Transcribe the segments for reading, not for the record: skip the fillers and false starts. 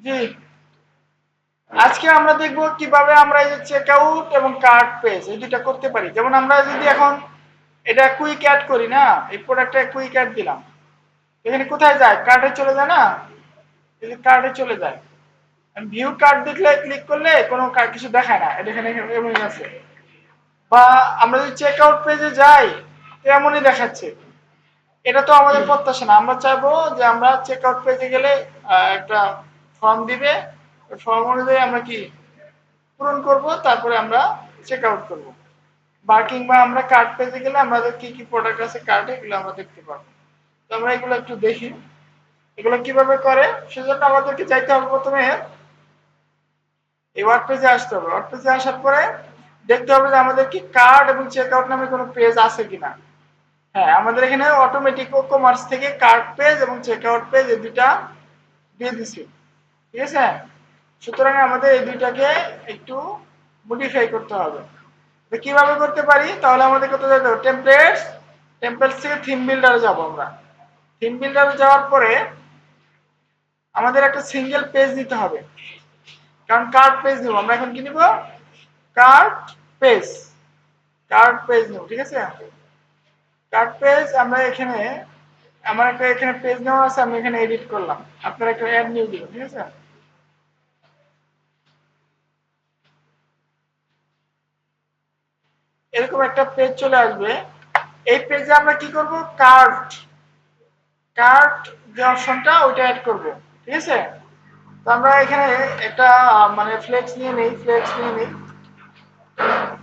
জি, আজকে আমরা দেখব কিভাবে আমরা এই যে চেক আউট এবং কার্ট পেজ এই দুইটা করতে পারি। যেমন আমরা যদি এখন এটা কুইক অ্যাড করি না, এই প্রোডাক্টটা কুইক অ্যাড দিলাম, এখানে কোথায় যায়? কার্টে চলে যায় না? এই যে কার্টে চলে যায়। ভিউ কার্ট দেখলে ক্লিক করলে কোনো কিছু দেখায় না, এটা এখানে এমনই আছে। বা আমরা যদি চেক আউট পেজে যাই, এমনই দেখাচ্ছে। এটা তো আমাদের প্রত্যাশা না। আমরা চাইবো যে আমরা চেক আউট পেজে গেলে একটা ফর্ম দিবে, ওই ফর্ম অনুযায়ী আমরা কি পূরণ করব, তারপরে আমরা চেক আউট করবো। বা কিংবা আমরা কার্ট পেজে গেলে আমাদের কি কি প্রোডাক্ট আছে কার্টে, এগুলো আমরা দেখতে পাবো। তো আমরা এগুলো একটু দেখি এগুলো কিভাবে করে। সেজন্য আমাদেরকে যাইতে হবে প্রথমে এই ওয়ার্ড পেজে আসতে হবে। ওয়ার্ড পেজে আসার পরে দেখতে হবে যে আমাদের কি কার্ট এবং চেক আউট নামে কোনো পেজ আছে কিনা। হ্যাঁ, আমাদের এখানে অটোমেটিক কমার্স থেকে কার্ট পেজ এবং চেক আউট পেজ এই দুইটা দিয়ে দিছি। ঠিক আছে? সুতরাং আমাদের এই দুইটাকে একটু মডিফাই করতে হবে। তো কিভাবে করতে পারি? তাহলে আমাদের কোথায় যেতে হবে? টেমপ্লেটস, টেমপ্লেটস থেকে থিম বিল্ডারে যাব আমরা। থিম বিল্ডারে যাওয়ার পরে আমাদের একটা সিঙ্গেল পেজ নিতে হবে। কারণ কার্ট পেজ নিব আমরা। এখন কি নিব? Cart page. কার্ট পেজ নিব, ঠিক আছে? কার্ট পেজ আমরা এখানে, আমার একটা এখানে পেজ নেওয়া আছে, আমি এখানে এডিট করলাম। আপনারা একটা অ্যাড নিউ দিবেন, ঠিক আছে? এরকম একটা পেজ চলে আসবে। এই পেজে আমরা কি করব? কার্ট, কার্ট যে অপশনটা ওইটা অ্যাড করব, ঠিক আছে? তো আমরা এখানে একটা মানে ফ্লেক্স নিয়ে নেই, ফ্লেক্স নিয়ে নেই।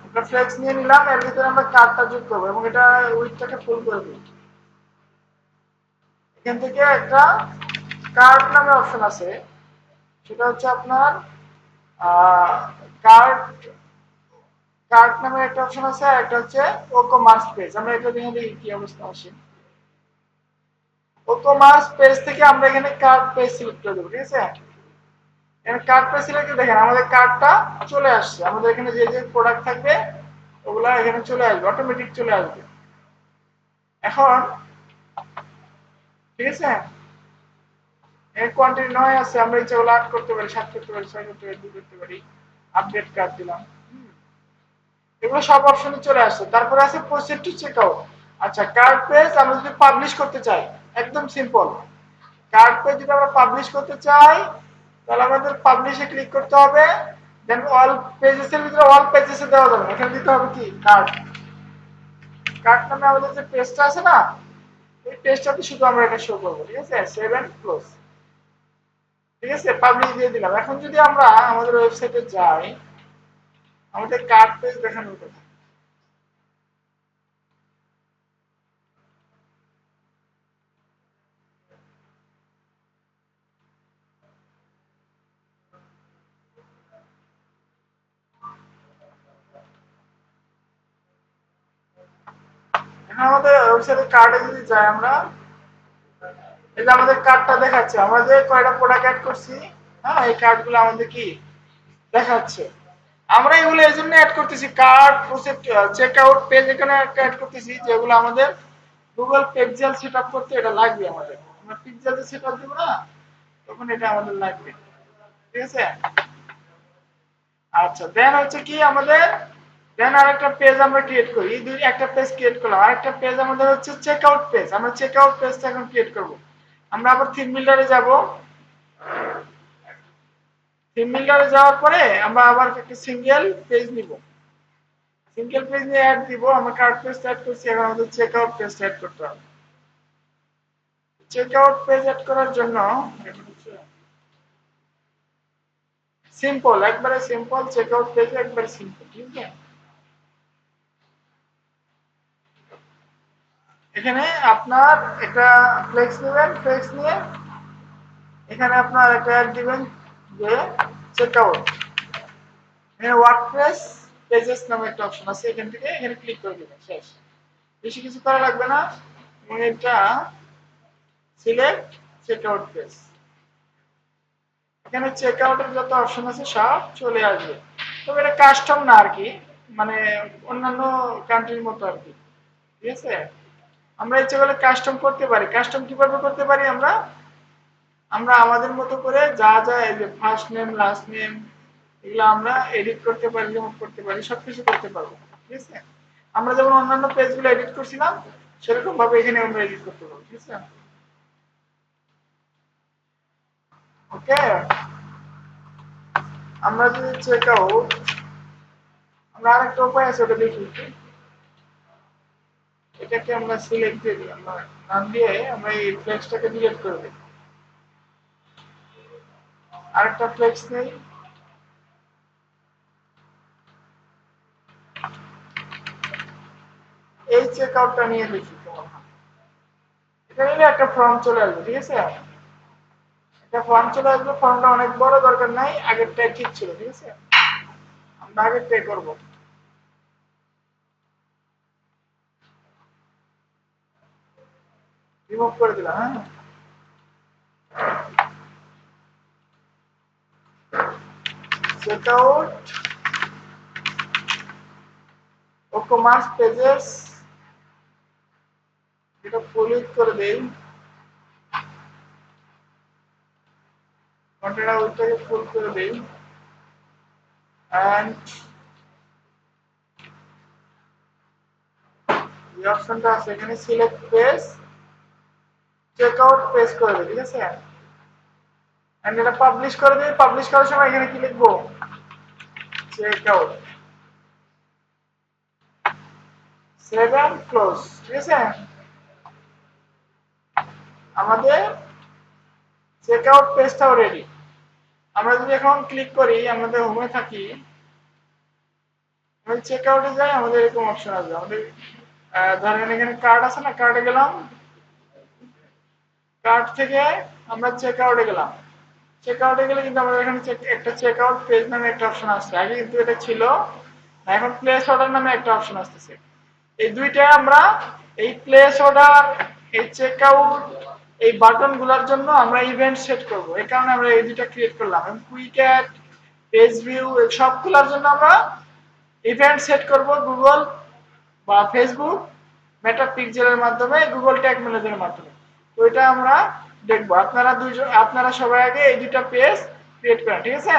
একটা ফ্লেক্স নিয়ে নিলাম, এর ভিতরে আমরা কার্টটা যোগ করবো এবং এটা উইডথটাকে ফুল করে দিই। এখান থেকে একটা কার্ট নামে অপশন আছে, সেটা হচ্ছে আপনার কার্ট, কার্ট নামে একটা অপশন আছে, আর একটা হচ্ছে ওকো মার্স পেজ। আমরা এটা দেখে দেখি কি অবস্থা আসে। ওকো মার্স পেজ থেকে আমরা এখানে কার্ট পেজ সিলেক্ট করে দেবো, ঠিক আছে? এখানে কার্ট পেজ সিলেক্ট দেখেন আমাদের কার্টটা চলে আসছে। আমাদের এখানে যে যে প্রোডাক্ট থাকবে ওগুলা এখানে চলে আসবে, অটোমেটিক চলে আসবে। এখন ঠিক আছে, এর কোয়ান্টিটি নয় আছে, আমরা ইচ্ছা করলে 8 করতে পারি, 7 করতে পারি, 6 করতে পারি, 2 করতে পারি। আপডেট কার্ড দিলাম। এগুলো সব অপশনে চলে আসছে। তারপরে আছে প্রসিড টু চেক আউট। আচ্ছা, কার্ড পেজ আমরা যদি পাবলিশ করতে চাই, একদম সিম্পল। কার্ড পেজ যদি আমরা পাবলিশ করতে চাই, তাহলে আমাদের পাবলিশে ক্লিক করতে হবে। দেন অল পেজেস এর ভিতরে অল পেজেস এ দেওয়া যাবে না, এখানে দিতে হবে কি কার্ড। কার্ড নামে আমাদের যে পেজটা আছে না, এই পেজটাতে শুধু আমরা এটা শো করবো, ঠিক আছে? Save and close. ঠিক আছে, পাবলিশ দিয়ে দিলাম। এখন যদি আমরা আমাদের ওয়েবসাইটে যাই, আমাদের কার্ড পেজ দেখানোর কথা। এখন আমাদের ওয়েবসাইটে কার্ডে যদি যাই আমরা, এই যে আমাদের কার্ডটা দেখাচ্ছে, আমরা যে কয়টা প্রোডাক্ট অ্যাড করছি, হ্যাঁ, এই কার্ডগুলো আমাদের কি দেখাচ্ছে। আমরা এগুলো এই জন্য অ্যাড করতেছি, card process checkout page এখানে একটা অ্যাড করতেছি, যেগুলো আমাদের গুগল পিক্সেল সেটআপ করতে এটা লাগবে আমাদের। আমরা পিক্সেলে সেটআপ দেব না, তখন এটা আমাদের লাগবে, ঠিক আছে? আচ্ছা, দেন হচ্ছে কি আমাদের, দেন আরেকটা পেজ আমরা ক্রিয়েট করি। এই দুই একটা পেজ ক্রিয়েট করলাম, আরেকটা পেজ আমাদের হচ্ছে চেক আউট পেজ। আমরা চেক আউট পেজটা এখন ক্রিয়েট করব। আমরা আবার থিম বিল্ডারে যাব। থিম বিল্ডারে যাওয়ার পরে আমরা আবার একটা সিঙ্গেল পেজ নিব। সিঙ্গেল পেজ নিয়ে অ্যাড দিব। আমরা কার্ড পেজ অ্যাড করছি, এখন আমাদের চেক আউট পেজ অ্যাড করতে হবে। চেক আউট পেজ অ্যাড করার জন্য সিম্পল, একবারে সিম্পল। চেক আউট পেজ একবারে সিম্পল, ঠিক আছে? এখানে আপনার একটা ফ্লেক্স নেবেন, ফ্লেক্স নিয়ে এখানে আপনার একটা অ্যাড দিবেন যে চেক আউট। এখানে ওয়ার্ডপ্রেস পেজেস নামে একটা অপশন আছে, এখান থেকে এখানে ক্লিক করে দিবেন, শেষ। বেশি কিছু করা লাগবে না। এবং এটা সিলেক্ট চেক আউট পেজ। এখানে চেক আউটের যত অপশন আছে সব চলে আসবে। তবে এটা কাস্টম না আর কি, মানে অন্যান্য কান্ট্রির মতো আর কি, ঠিক আছে? আমরা ইচ্ছে করলে কাস্টম করতে পারি। কাস্টম কিভাবে করতে পারি আমরা? আমরা আমাদের মতো করে যা যা এই যে ফার্স্ট নেম লাস্ট নেম এগুলো আমরা এডিট করতে পারি, রিমুভ করতে পারি, সবকিছু করতে পারবো। ঠিক আছে, আমরা যেমন অন্যান্য পেজগুলো এডিট করছিলাম সেরকম ভাবে এখানে আমরা এডিট করতে পারবো। ঠিক আছে, ওকে। আমরা যদি চেক আউট, আমরা আরেকটা উপায় আছে ওটা দেখি। এটাকে আমরা সিলেক্ট দিয়ে দিই, আমরা নাম দিয়ে আমরা এই ফ্লেক্সটাকে ডিলিট করে দিই। আরেকটা ফ্লেক্স নেই, এই চেক আউটটা নিয়ে দেখি কেমন হয়। এটা নিলে একটা ফর্ম চলে আসবে। ঠিক আছে, একটা ফর্ম চলে আসবে, ফর্মটা অনেক বড়, দরকার নাই, আগেরটাই ঠিক ছিল। ঠিক আছে, আমরা আগেরটাই করবো। রিমুভ করে দিলাম। হ্যাঁ, চেক আউট ও কমার্স পেজেস, এটা ফুল করে দেই, কন্টেন্ট উইথটাকে ফুল করে দেই, এন্ড এই অপশনটা আছে এখানে select page, checkout page করে দিই। ঠিক আছে, এন্ড এটা পাবলিশ করে দিই। পাবলিশ করার সময় এখানে কি লিখবো, checkout, save and close. ঠিক আছে, আমাদের চেক আউট পেজটাও রেডি। আমরা যদি এখন ক্লিক করি, আমাদের হোমে থাকি, আমি চেক আউটে যাই, আমাদের এরকম অপশন আসবে। আমাদের ধরেন এখানে কার্ড আছে না, কার্ডে গেলাম, কার্ড থেকে আমরা চেক আউটে গেলাম। চেক আউটে গেলে কিন্তু আমাদের এখানে একটা চেক আউট পেজ নামে একটা অপশন আসছে, আগে কিন্তু এটা ছিল, এখন প্লেস অর্ডার নামে একটা অপশন আসতেছে। এই দুইটা আমরা এই প্লেস অর্ডার, এই চেক আউট, এই বাটন গুলার জন্য আমরা ইভেন্ট সেট করব। এই কারণে আমরা এই দুইটা ক্রিয়েট করলাম। কুইক অ্যাড, পেজ ভিউ, এই সবগুলোর জন্য আমরা ইভেন্ট সেট করব গুগল বা ফেসবুক মেটা পিক্সেলের মাধ্যমে, গুগল ট্যাগ ম্যানেজারের মাধ্যমে। তো এটা আমরা দেখবো। আপনারা সবাই আগে এই দুইটা পেজ ক্রিয়েট করেন। ঠিক আছে।